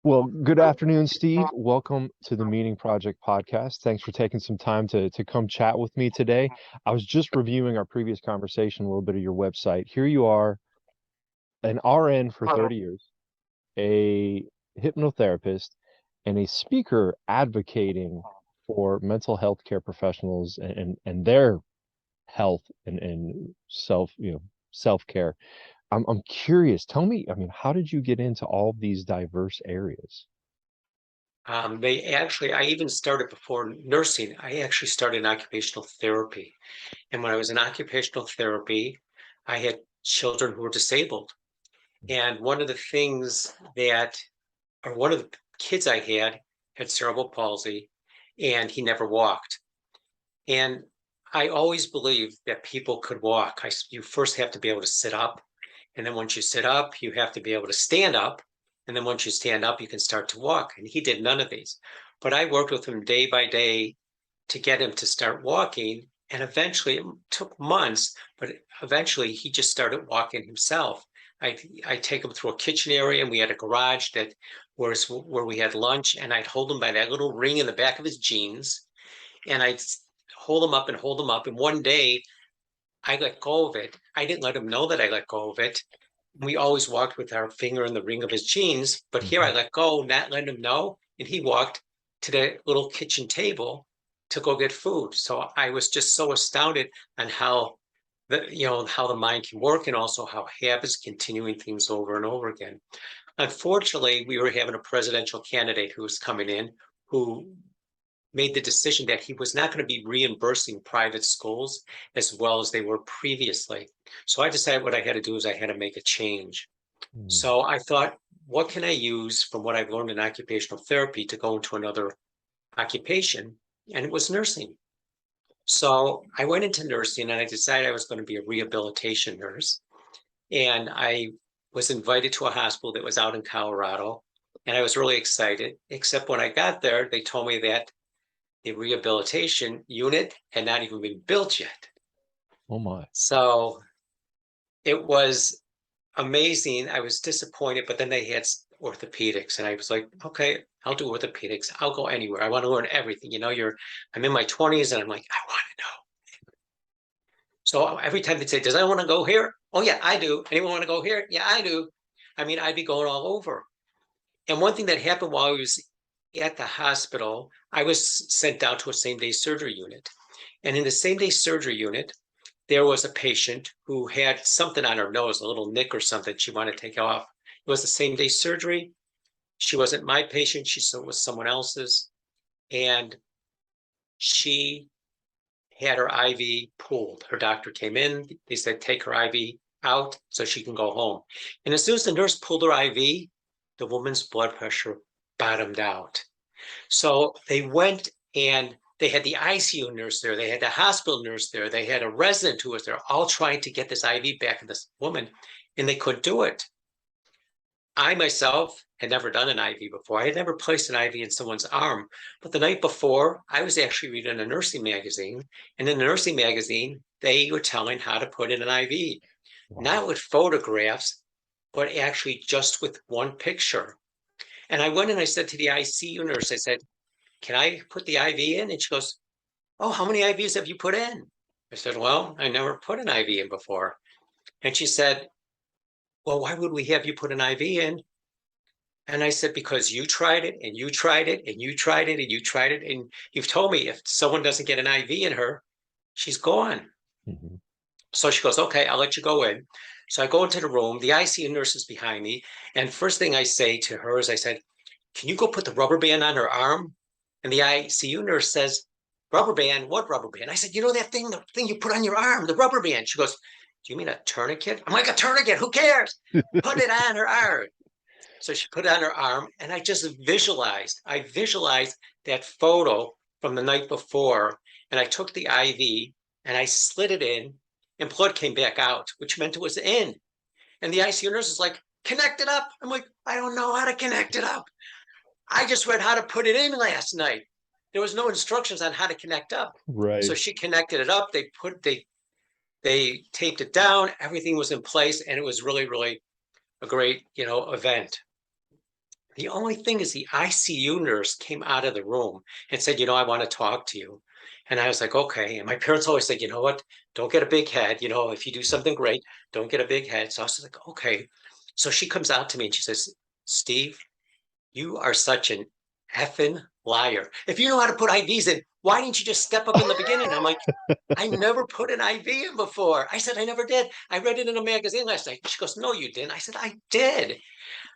Well, good afternoon, Steve. Welcome to the Meaning Project podcast. Thanks for taking some time to come chat with me today. I was just reviewing our previous conversation, a little bit of your website. Here you are, an RN for 30 years, a hypnotherapist, and a speaker advocating for mental health care professionals and their health and self-care. I'm curious. Tell me, I mean, how did you get into all of these diverse areas? I even started before nursing. I actually started in occupational therapy. And when I was in occupational therapy, I had children who were disabled. And one of the things that, or one of the kids I had cerebral palsy, and he never walked. And I always believed that people could walk. You first have to be able to sit up. And then once you sit up, you have to be able to stand up. And then once you stand up, you can start to walk. And he did none of these. But I worked with him day by day to get him to start walking. And eventually, it took months, but eventually he just started walking himself. I take him through a kitchen area, and we had a garage that was where we had lunch. And I'd hold him by that little ring in the back of his jeans. And I'd hold him up and hold him up. And one day, I let go of it. I didn't let him know that I let go of it. We always walked with our finger in the ring of his jeans, but here I Mhm. let go, not letting him know. And he walked to the little kitchen table to go get food. So I was just so astounded on how how the mind can work, and also how habits continuing things over and over again. Unfortunately, we were having a presidential candidate who was coming in who made the decision that he was not going to be reimbursing private schools as well as they were previously. So I decided what I had to do is I had to make a change. Mm. So I thought, what can I use from what I've learned in occupational therapy to go into another occupation? And it was nursing. So I went into nursing, and I decided I was going to be a rehabilitation nurse. And I was invited to a hospital that was out in Colorado. And I was really excited, except when I got there, they told me that the rehabilitation unit had not even been built yet. Oh my. So it was amazing. I was disappointed, but then they had orthopedics, and I was like, okay, I'll do orthopedics. I'll go anywhere. I want to learn everything. I'm in my 20s, and I'm like, I want to know. So every time they'd say, does anyone want to go here? Oh, yeah, I do. Anyone want to go here? Yeah, I do. I mean, I'd be going all over. And one thing that happened while I was at the hospital, I was sent down to a same day surgery unit. And in the same day surgery unit, there was a patient who had something on her nose, a little nick or something she wanted to take off. It was the same day surgery. She wasn't my patient, she was someone else's. And she had her IV pulled. Her doctor came in, they said, take her IV out so she can go home. And as soon as the nurse pulled her IV, the woman's blood pressure bottomed out. So they went, and they had the ICU nurse there, they had the hospital nurse there, they had a resident who was there, all trying to get this IV back in this woman, and they couldn't do it. I myself had never done an IV before. I had never placed an IV in someone's arm. But the night before, I was actually reading a nursing magazine. And in the nursing magazine, they were telling how to put in an IV, Wow. not with photographs, but actually just with one picture. And I went and I said to the ICU nurse, I said, can I put the IV in? And she goes, oh, how many IVs have you put in? I said, well, I never put an IV in before. And she said, well, why would we have you put an IV in? And I said, because you tried it, and you tried it, and you tried it, and you tried it. And you've told me if someone doesn't get an IV in her, she's gone. Mhm. So she goes, okay, I'll let you go in. So I go into the room. The ICU nurse is behind me. And first thing I say to her is I said, can you go put the rubber band on her arm? And the ICU nurse says, rubber band? What rubber band? I said, you know that thing, the thing you put on your arm, the rubber band. She goes, do you mean a tourniquet? I'm like, a tourniquet, who cares? Put it on her arm. So she put it on her arm, and I visualized that photo from the night before. And I took the IV and I slid it in, and blood came back out, which meant it was in. And the ICU nurse is like, connect it up. I'm like, I don't know how to connect it up. I just read how to put it in last night. There was no instructions on how to connect up. So Right. she connected it up. They taped it down. Everything was in place, and it was really, really a great, event. The only thing is the ICU nurse came out of the room and said, I want to talk to you. And I was like, okay. And my parents always said, you know what? Don't get a big head. If you do something great, don't get a big head. So I was like, okay. So she comes out to me and she says, Steve, you are such an effing liar. If you know how to put IVs in, why didn't you just step up in the beginning? I'm like, I never put an IV in before. I said, I never did. I read it in a magazine last night. She goes, no, you didn't. I said, I did.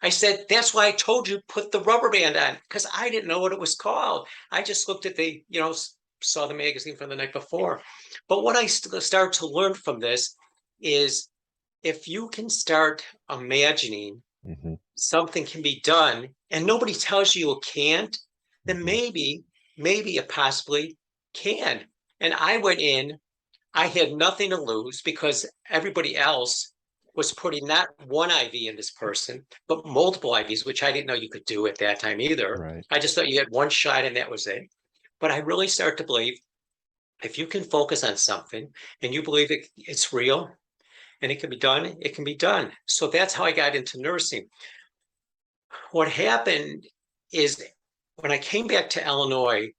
I said, that's why I told you put the rubber band on, because I didn't know what it was called. I just looked at saw the magazine from the night before. But what I started to learn from this is if you can start imagining Hmm. something can be done and nobody tells you it can't, then Hmm. maybe it possibly can. And I went in, I had nothing to lose because everybody else was putting not one IV in this person, but multiple IVs, which I didn't know you could do at that time either. Right. I just thought you had one shot and that was it. But I really start to believe if you can focus on something and you believe it's real and it can be done, it can be done. So that's how I got into nursing. What happened is when I came back to Illinois,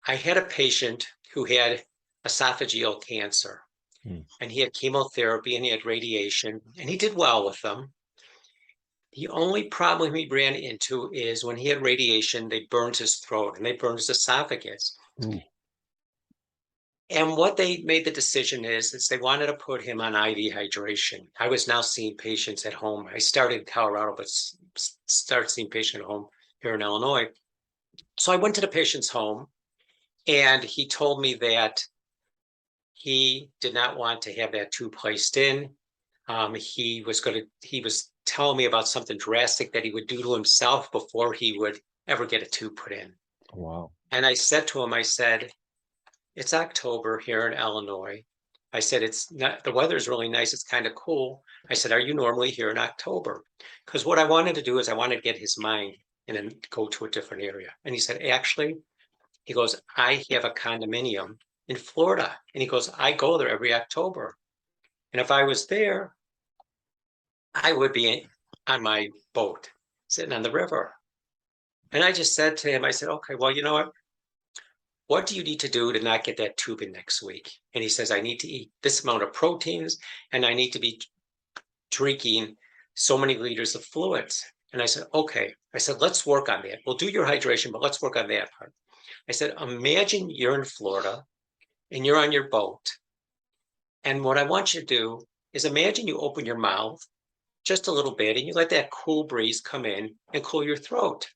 I had a patient who had esophageal cancer. Mm. And he had chemotherapy and he had radiation, and he did well with them. The only problem he ran into is when he had radiation, they burned his throat and they burned his esophagus. Ooh. And what they made the decision is they wanted to put him on IV hydration. I was now seeing patients at home. I started in Colorado, but started seeing patients at home here in Illinois. So I went to the patient's home and he told me that he did not want to have that tube placed in. He was telling me about something drastic that he would do to himself before he would ever get a tube put in. Wow. And I said to him, I said, it's October here in Illinois. I said, it's not, the weather is really nice. It's kind of cool. I said, are you normally here in October? Because what I wanted to do is I wanted to get his mind and then go to a different area. And he said, actually, he goes, I have a condominium in Florida. And he goes, I go there every October. And if I was there, I would be on my boat sitting on the river. And I just said to him, I said, okay, well, you know what? What do you need to do to not get that tube in next week? And he says, I need to eat this amount of proteins and I need to be drinking so many liters of fluids. And I said, okay. I said, let's work on that. We'll do your hydration, but let's work on that part. I said, imagine you're in Florida and you're on your boat. And what I want you to do is imagine you open your mouth just a little bit and you let that cool breeze come in and cool your throat.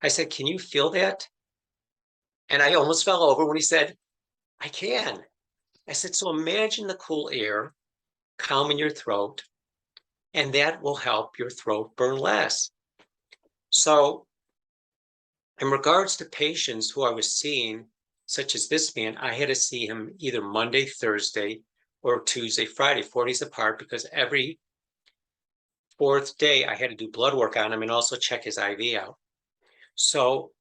I said, can you feel that? And I almost fell over when he said, I can. I said, so imagine the cool air calming your throat, and that will help your throat burn less. So, in regards to patients who I was seeing, such as this man, I had to see him either Monday, Thursday, or Tuesday, Friday, 4 days apart, because every fourth day I had to do blood work on him and also check his IV out. So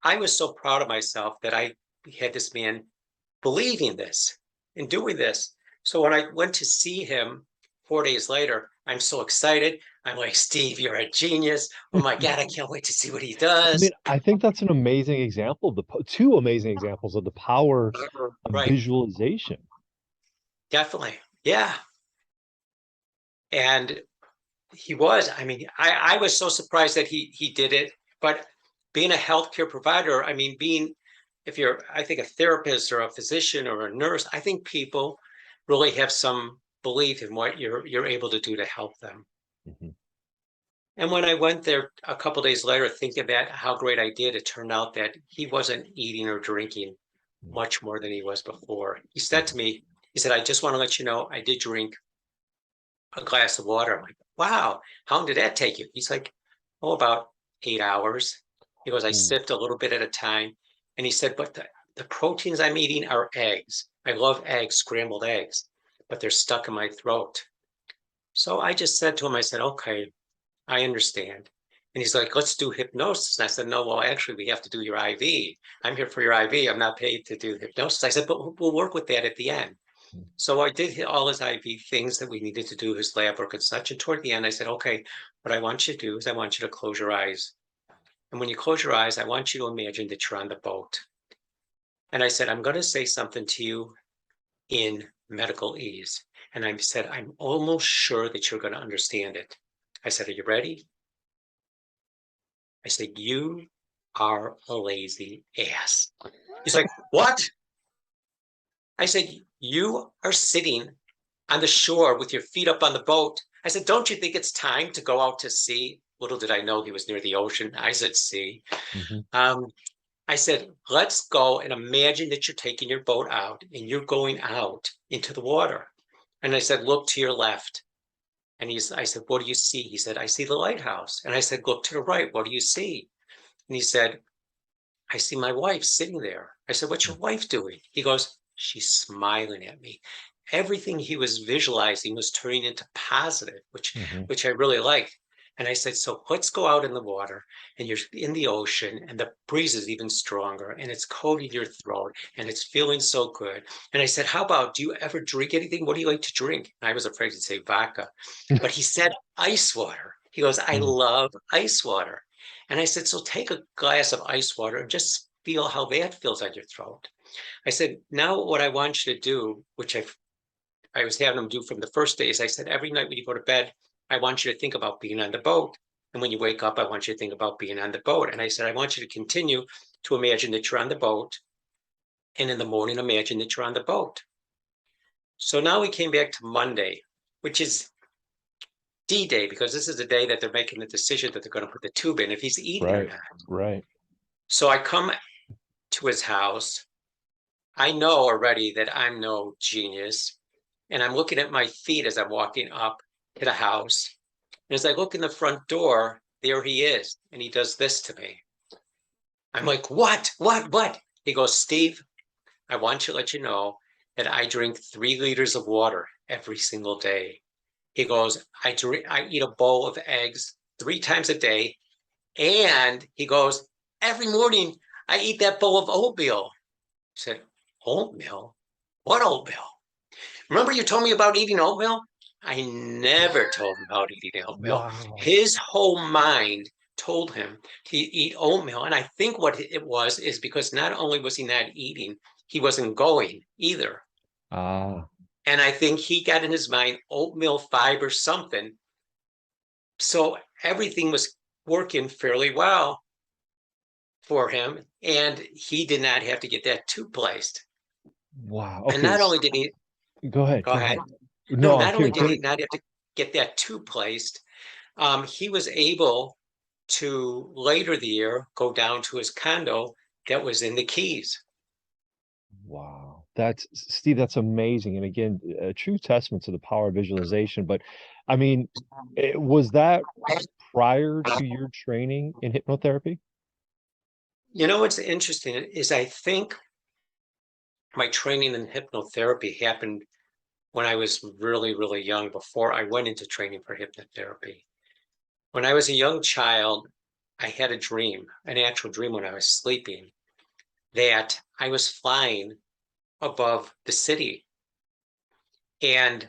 I was so proud of myself that I had this man believing this and doing this. So when I went to see him 4 days later, I'm so excited. I'm like, Steve, you're a genius. Oh my God, I can't wait to see what he I mean, does. I think that's an amazing example of two amazing examples of the power of Right. visualization. Definitely. Yeah. And I mean, I was so surprised that he did it. But being a healthcare provider, I mean, if you're, I think, a therapist or a physician or a nurse, I think people really have some belief in what you're able to do to help them. Mhm. And when I went there a couple days later, thinking about how great I did, it turned out that he wasn't eating or drinking much more than he was before. He said to Mhm. me, he said, I just want to let you know I did drink a glass of water. I'm like, wow, how long did that take you? He's like, oh, about 8 hours. He goes, I Ooh. sipped a little bit at a time. And he said, but the proteins I'm eating are eggs. I love eggs, scrambled eggs, but they're stuck in my throat. So I just said to him, I said, okay, I understand. And he's like, let's do hypnosis. And I said, no, well, actually, we have to do your IV. I'm here for your IV. I'm not paid to do hypnosis. I said, but we'll work with that at the end. So I did all his IV things that we needed to do, his lab work and such. And toward the end, I said, okay, what I want you to do is I want you to close your eyes. And when you close your eyes, I want you to imagine that you're on the boat. And I said, I'm going to say something to you in medical ease. And I said, I'm almost sure that you're going to understand it. I said, are you ready? I said, you are a lazy ass. He's like, what? I said, you are sitting on the shore with your feet up on the boat. I said, don't you think it's time to go out to sea? Little did I know he was near the ocean. I said, sea. Mm-hmm. I said, let's go and imagine that you're taking your boat out and you're going out into the water. And I said, look to your left. And I said, what do you see? He said, I see the lighthouse. And I said, look to the right. What do you see? And he said, I see my wife sitting there. I said, what's your wife doing? He goes, she's smiling at me. Everything he was visualizing was turning into positive, Mm-hmm. which I really liked. And I said, so let's go out in the water and you're in the ocean and the breeze is even stronger and it's coating your throat and it's feeling so good. And I said, how about, do you ever drink anything? What do you like to drink? And I was afraid to say vodka, but he said ice water. He goes, I Mm-hmm. love ice water. And I said, so take a glass of ice water and just feel how that feels on your throat. I said, now what I want you to do, which I was having him do from the first day, is I said, every night when you go to bed, I want you to think about being on the boat. And when you wake up, I want you to think about being on the boat. And I said, I want you to continue to imagine that you're on the boat. And in the morning, imagine that you're on the boat. So now we came back to Monday, which is D-Day, because this is the day that they're making the decision that they're going to put the tube in, if he's eating or Right. not. Right. So I come to his house. I know already that I'm no genius. And I'm looking at my feet as I'm walking up to the house. And as I look in the front door, there he is. And he does this to me. I'm like, what? What? He goes, Steve, I want to let you know that I drink 3 liters of water every single day. He goes, I eat a bowl of eggs 3 times a day. And he goes, every morning I eat that bowl of oatmeal. I said, oatmeal? What oatmeal? Remember you told me about eating oatmeal? I never told him about eating oatmeal. Wow. His whole mind told him to eat oatmeal. And I think what it was is because not only was he not eating, he wasn't going either. Ah. And I think he got in his mind oatmeal fiber something. So everything was working fairly well for him. And he did not have to get that tube placed. Wow. And Okay. not only did he, Go ahead. go Go ahead. ahead. No, No, I'm not only curious. did he not have to get that tube placed, he was able to later the year go down to his condo that was in the Keys. Wow. That's Steve, that's amazing. And again, a true testament to the power of visualization. But I mean, was that prior to your training in hypnotherapy? You know what's interesting is I think my training in hypnotherapy happened when I was really, really young, before I went into training for hypnotherapy. When I was a young child, I had a dream, an actual dream when I was sleeping, that I was flying above the city. And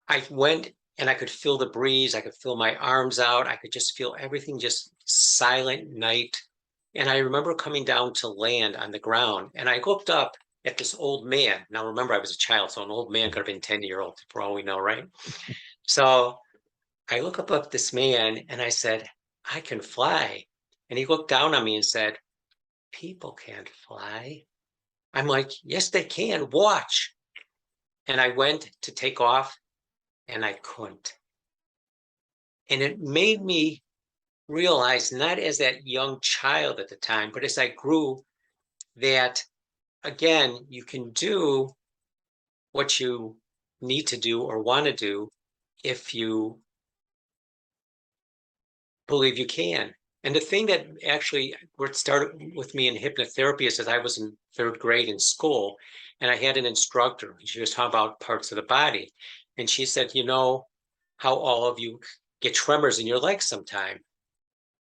I went and I could feel the breeze. I could feel my arms out. I could just feel everything, just silent night. And I remember coming down to land on the ground and I looked up at this old man. Now, remember, I was a child, so an old man could have been 10-year-old for all we know, right? So I look up at this man and I said, I can fly. And he looked down on me and said, people can't fly. I'm like, yes, they can. Watch. And I went to take off and I couldn't. And it made me realize, not as that young child at the time, but as I grew, that again, you can do what you need to do or want to do if you believe you can. And the thing that actually what started with me in hypnotherapy is that I was in 3rd grade in school and I had an instructor. She was talking about parts of the body. And she said, you know how all of you get tremors in your legs sometime.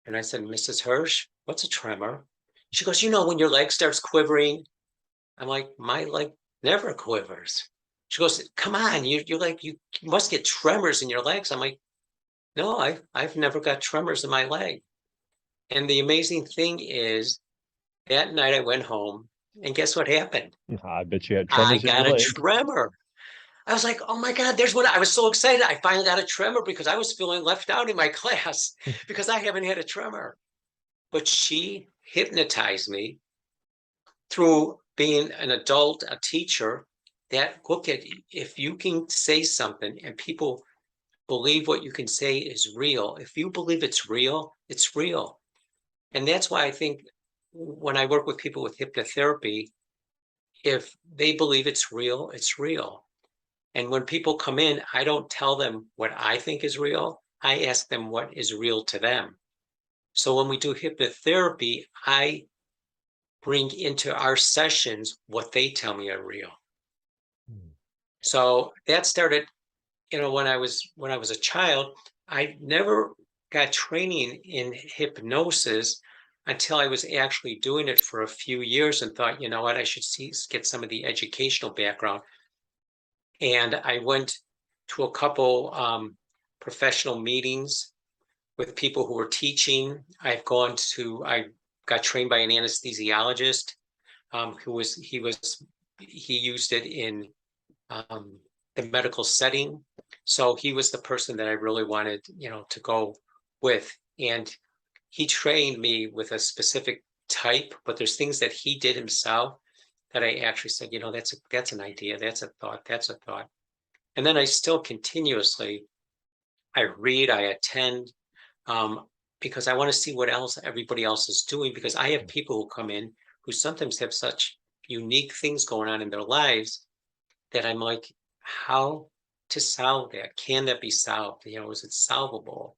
And I said, Mrs. Hirsch, what's a tremor? She goes, you know, when your leg starts quivering. I'm like, my leg never quivers. She goes, come on, you're like, you must get tremors in your legs. I'm like, no, I've never got tremors in my leg. And the amazing thing is that night I went home and guess what happened? I bet you had I tremors in your got a leg. tremor. I was like, oh my God, there's what I was so excited. I finally got a tremor because I was feeling left out in my class because I haven't had a tremor. But she hypnotized me through being an adult, a teacher, that look at if you can say something and people believe what you can say is real. If you believe it's real, it's real. And that's why I think when I work with people with hypnotherapy, if they believe it's real, it's real. And when people come in, I don't tell them what I think is real. I ask them what is real to them. So when we do hypnotherapy, I bring into our sessions what they tell me are real. So that started, when I was a child. I never got training in hypnosis until I was actually doing it for a few years and thought, you know what, I should get some of the educational background. And I went to a couple professional meetings with people who were teaching. I got trained by an anesthesiologist he used it in um, the medical setting. So he was the person that I really wanted, to go with. And he trained me with a specific type, but there's things that he did himself that I actually said, that's an idea, that's a thought, that's a thought. And then I still continuously, I read, I attend, um, because I want to see what else everybody else is doing. Because I have people who come in who sometimes have such unique things going on in their lives that I'm like, how to solve that? Can that be solved? Is it solvable?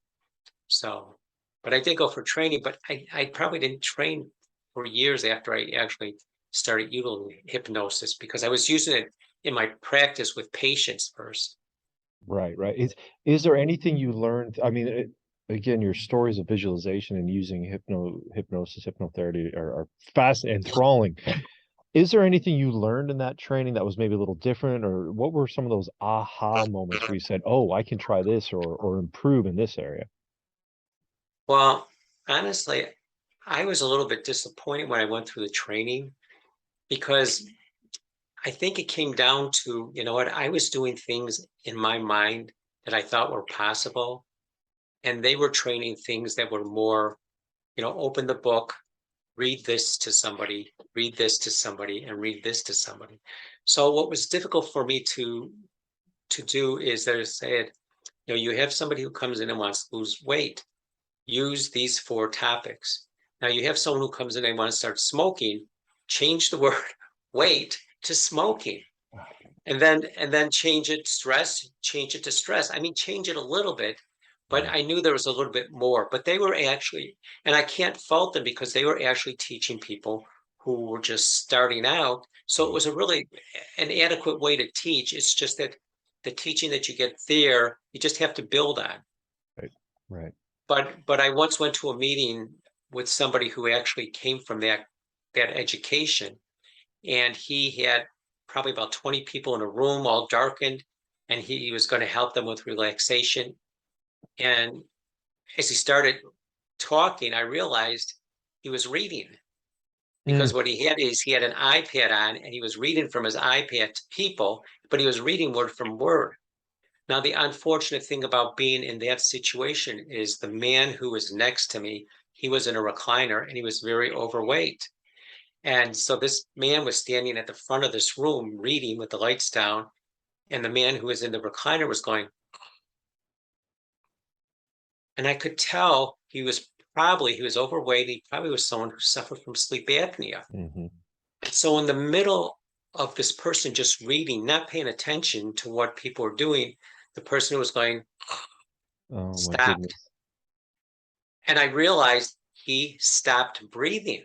So, but I did go for training, but I probably didn't train for years after I actually started using hypnosis because I was using it in my practice with patients first. Right, right. Is there anything you learned? I mean, again, your stories of visualization and using hypnosis, hypnotherapy are fast and enthralling. Is there anything you learned in that training that was maybe a little different, or what were some of those aha moments where you said, "Oh, I can try this or improve in this area"? Well, honestly, I was a little bit disappointed when I went through the training because I think it came down to, what, I was doing things in my mind that I thought were possible, and they were training things that were more, open the book, read this to somebody, read this to somebody, and read this to somebody. So what was difficult for me to do is that I said, you have somebody who comes in and wants to lose weight. Use these 4 topics. Now you have someone who comes in and wants to start smoking. Change the word weight to smoking, and then change it change it to stress. I mean, change it a little bit, but I knew there was a little bit more. But they were actually, and I can't fault them because they were actually teaching people who were just starting out. So it was a really an adequate way to teach. It's just that the teaching that you get there, you just have to build on. Right, right. But I once went to a meeting with somebody who actually came from that education, and he had probably about 20 people in a room, all darkened, and he was going to help them with relaxation. And as he started talking, I realized he was reading Mm, because what he had is he had an iPad on and he was reading from his iPad to people, but he was reading word from word. Now, the unfortunate thing about being in that situation is the man who was next to me, he was in a recliner and he was very overweight. And so this man was standing at the front of this room reading with the lights down. And the man who was in the recliner was going, and I could tell he was overweight. He probably was someone who suffered from sleep apnea. hmm And so in the middle of this person just reading, not paying attention to what people were doing, the person who was going, Oh my stopped. goodness. And I realized he stopped breathing.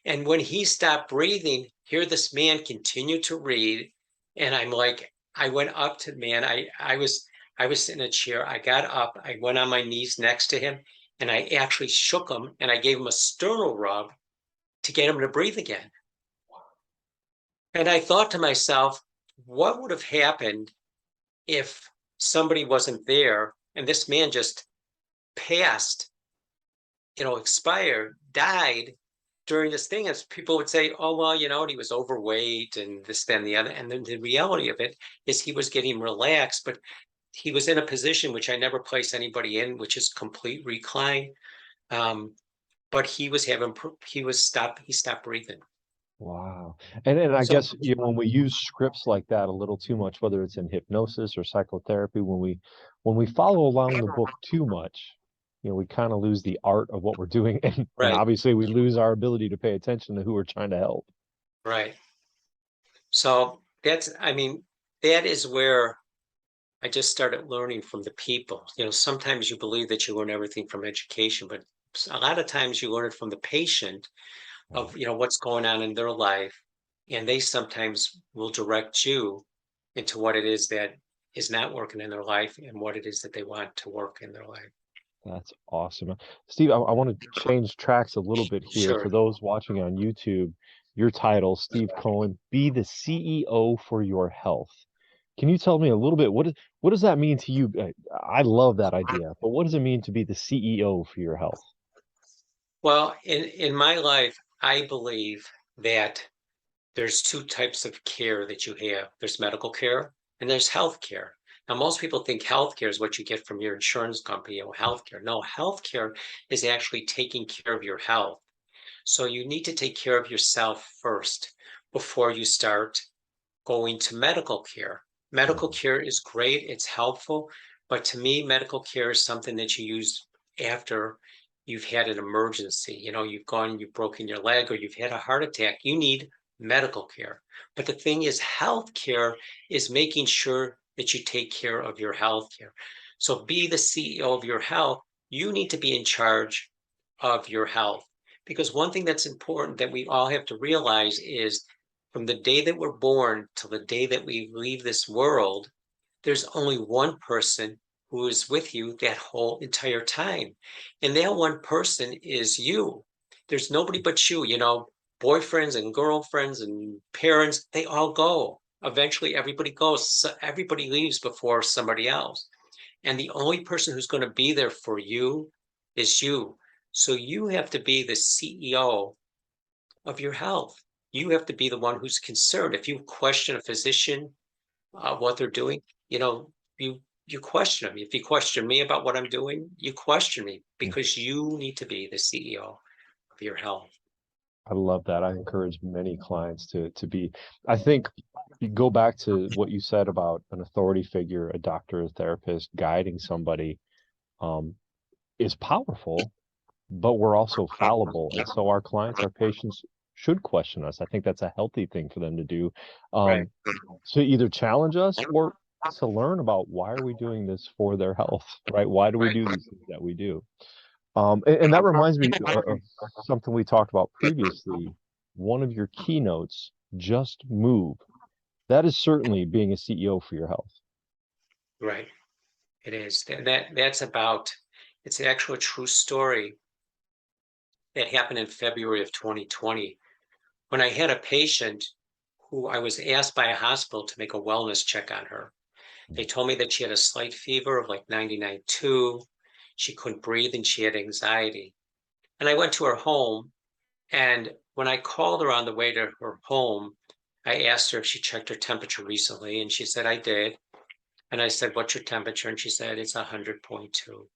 And when he stopped breathing, here this man continued to read. And I'm like, I went up to the man. I was in a chair. I got up. I went on my knees next to him, and I actually shook him and I gave him a sternal rub to get him to breathe again. And I thought to myself, what would have happened if somebody wasn't there and this man just passed, expired, died during this thing? As people would say, oh, well, he was overweight and this, then the other. And then the reality of it is he was getting relaxed, but he was in a position which I never place anybody in, which is complete recline. But he stopped breathing. Wow. And I So guess, when we use scripts like that a little too much, whether it's in hypnosis or psychotherapy, when we follow along the book too much, we kind of lose the art of what we're doing, and right, obviously we lose our ability to pay attention to who we're trying to help. right. So that is where I just started learning from the people. Sometimes you believe that you learn everything from education, but a lot of times you learn it from the patient Right. of, what's going on in their life. And they sometimes will direct you into what it is that is not working in their life and what it is that they want to work in their life. That's awesome. Steve, I want to change tracks a little bit here. For Sure. those watching on YouTube, your title, Steve Cohen, be the CEO for your health. Can you tell me a little bit, what does that mean to you? I love that idea, but what does it mean to be the CEO for your health? Well, in my life, I believe that there's two types of care that you have. There's medical care and there's health care. Now, most people think healthcare is what you get from your insurance company or healthcare. No, healthcare is actually taking care of your health. So you need to take care of yourself first before you start going to medical care. Medical Mhm. care is great, it's helpful, but to me, medical care is something that you use after you've had an emergency. You've broken your leg or you've had a heart attack. You need medical care. But the thing is, health care is making sure that you take care of your health care. So be the CEO of your health. You need to be in charge of your health. Because one thing that's important that we all have to realize is from the day that we're born till the day that we leave this world, there's only one person who is with you that whole entire time. And that one person is you. There's nobody but you, boyfriends and girlfriends and parents, they all go. Eventually, everybody goes. So everybody leaves before somebody else. And the only person who's going to be there for you is you. So you have to be the CEO of your health. You have to be the one who's concerned. If you question a physician, what they're doing, you question them. If you question me about what I'm doing, you question me because you need to be the CEO of your health. I love that. I encourage many clients to be. I think you go back to what you said about an authority figure, a doctor, a therapist, guiding somebody, um, is powerful, but we're also fallible. And so our clients, our patients should question us. I think that's a healthy thing for them to do, Right. um, to either challenge us or to learn about why are we doing this for their health, right? Why do we Right. do these things that we do? And that reminds me of something we talked about previously. One of your keynotes, just move. That is certainly being a CEO for your health. Right. It is. That's about, it's actually a true story that happened in February of 2020 when I had a patient who I was asked by a hospital to make a wellness check on her. They told me that she had a slight fever of like 99.2. She couldn't breathe and she had anxiety. And I went to her home. And when I called her on the way to her home, I asked her if she checked her temperature recently. And she said, I did. And I said, what's your temperature? And she said, it's 100.2.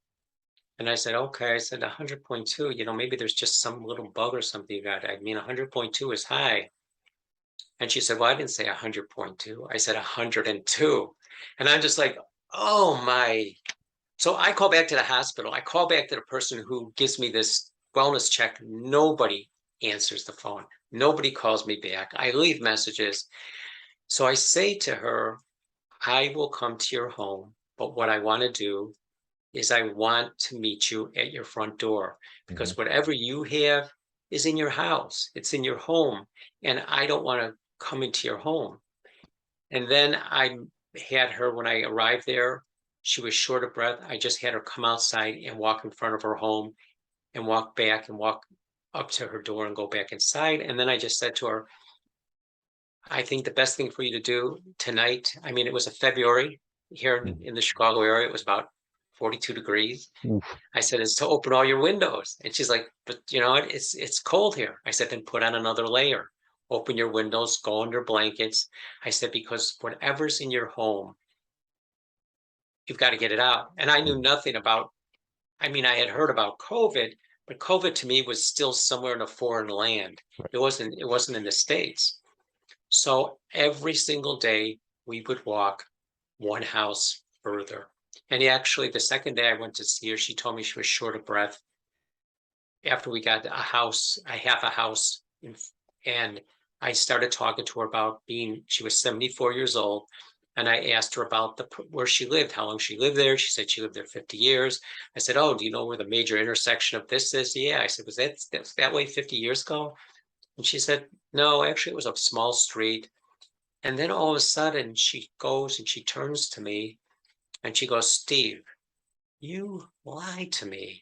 And I said, okay. I said, 100.2, maybe there's just some little bug or something you got. I mean, 100.2 is high. And she said, well, I didn't say 100.2. I said 102. And I'm just like, oh my. So I call back to the hospital. I call back to the person who gives me this wellness check. Nobody answers the phone. Nobody calls me back. I leave messages. So I say to her, I will come to your home, but what I want to do is I want to meet you at your front door Mhm. because whatever you have is in your house, it's in your home, and I don't want to come into your home. And then I had her, when I arrived there, she was short of breath. I just had her come outside and walk in front of her home and walk back and walk up to her door and go back inside. And then I just said to her, I think the best thing for you to do tonight, I mean, it was a February here in the Chicago area. It was about 42 degrees. Oof. I said, is to open all your windows. And she's like, but you know what? It's cold here. I said, then put on another layer. Open your windows, go under blankets. I said, because whatever's in your home, you've got to get it out. And I knew nothing about, I mean, I had heard about COVID, but COVID to me was still somewhere in a foreign land. Right. It wasn't in the States. So every single day we would walk one house further. And actually, the second day I went to see her, she told me she was short of breath. After we got a half a house, and I started talking to her about she was 74 years old. And I asked her about where she lived, how long she lived there. She said she lived there 50 years. I said, oh, do you know where the major intersection of this is? Yeah. I said, was that way 50 years ago? And she said, no, actually, it was a small street. And then all of a sudden, she goes and she turns to me and she goes, Steve, you lied to me.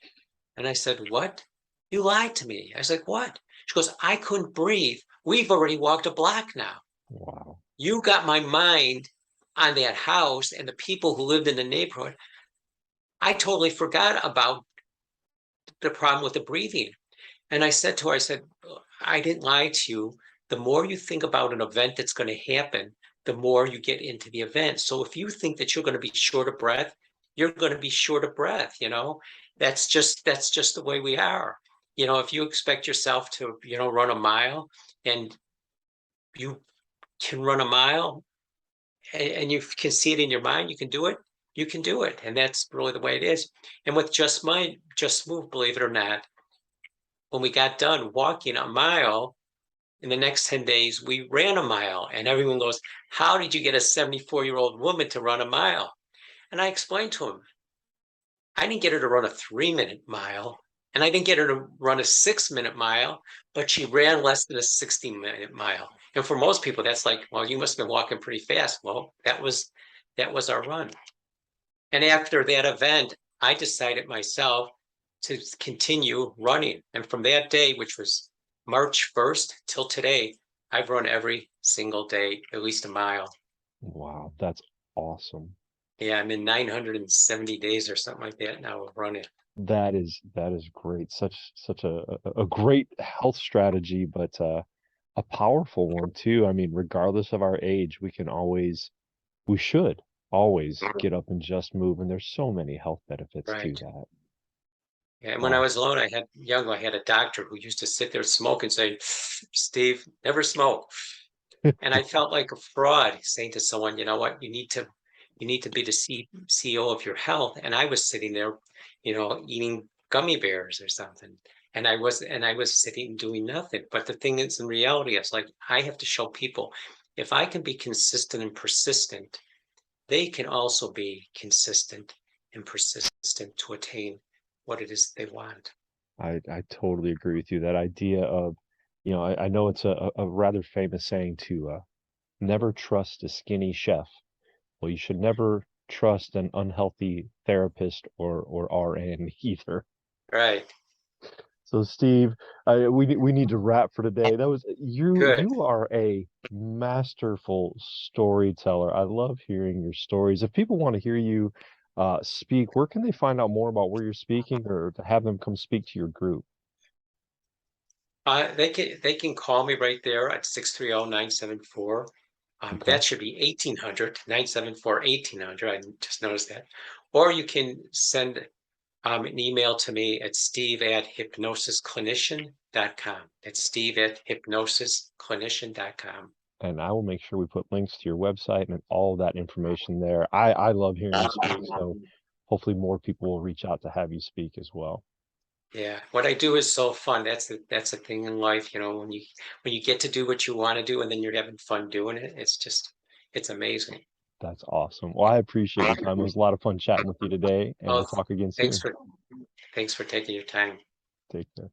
And I said, what? You lied to me. I said, what? She goes, I couldn't breathe. We've already walked a block now. Wow. You got my mind on that house and the people who lived in the neighborhood. I totally forgot about the problem with the breathing. And I said to her, I said, I didn't lie to you. The more you think about an event that's going to happen, the more you get into the event. So if you think that you're going to be short of breath, you're going to be short of breath. That's just the way we are. If you expect yourself to, run a mile, and you can run a mile, and you can see it in your mind, you can do it. You can do it, and that's really the way it is. And with Just Move, believe it or not, when we got done walking a mile, in the next 10 days, we ran a mile, and everyone goes, how did you get a 74-year-old woman to run a mile? And I explained to him, I didn't get her to run a 3-minute mile, and I didn't get her to run a 6-minute mile, but she ran less than a 60-minute mile. And for most people, that's like, well, you must have been walking pretty fast. Well, that was our run. And after that event, I decided myself to continue running. And from that day, which was March 1st till today, I've run every single day, at least a mile. Wow, that's awesome. Yeah, I'm in 970 days or something like that now of running. That is great. Such a great health strategy, but a powerful one too. I mean, regardless of our age, we should always get up and just move, and there's so many health benefits to Right. that. Yeah, and when I Wow. was alone, I had a doctor who used to sit there smoke and say, Steve, never smoke. And I felt like a fraud saying to someone, you know what, you need to be the CEO of your health. And I was sitting there, eating gummy bears or something. And I was sitting doing nothing. But the thing is, in reality, it's like I have to show people, if I can be consistent and persistent, they can also be consistent and persistent to attain what it is they want. I totally agree with you. That idea of, I know it's a rather famous saying to never trust a skinny chef. Well, you should never trust an unhealthy therapist or RN either. Right. So, Steve, we need to wrap for today. That was you. Good. You are a masterful storyteller. I love hearing your stories. If people want to hear you speak, where can they find out more about where you're speaking, or to have them come speak to your group? They can call me right there at 630-974. Okay. That should be 1800 974 1800. I just noticed that. Or you can send an email to me at steve@hypnosisclinician.com. That's steve@hypnosisclinician.com. And I will make sure we put links to your website and all that information there. I love hearing you speak, so hopefully more people will reach out to have you speak as well. Yeah, what I do is so fun. That's a thing in life, when you get to do what you want to do and then you're having fun doing it. It's amazing. That's awesome. Well, I appreciate your time. It was a lot of fun chatting with you today, and we'll Oh, talk again thanks soon. for thanks for taking your time. Take care.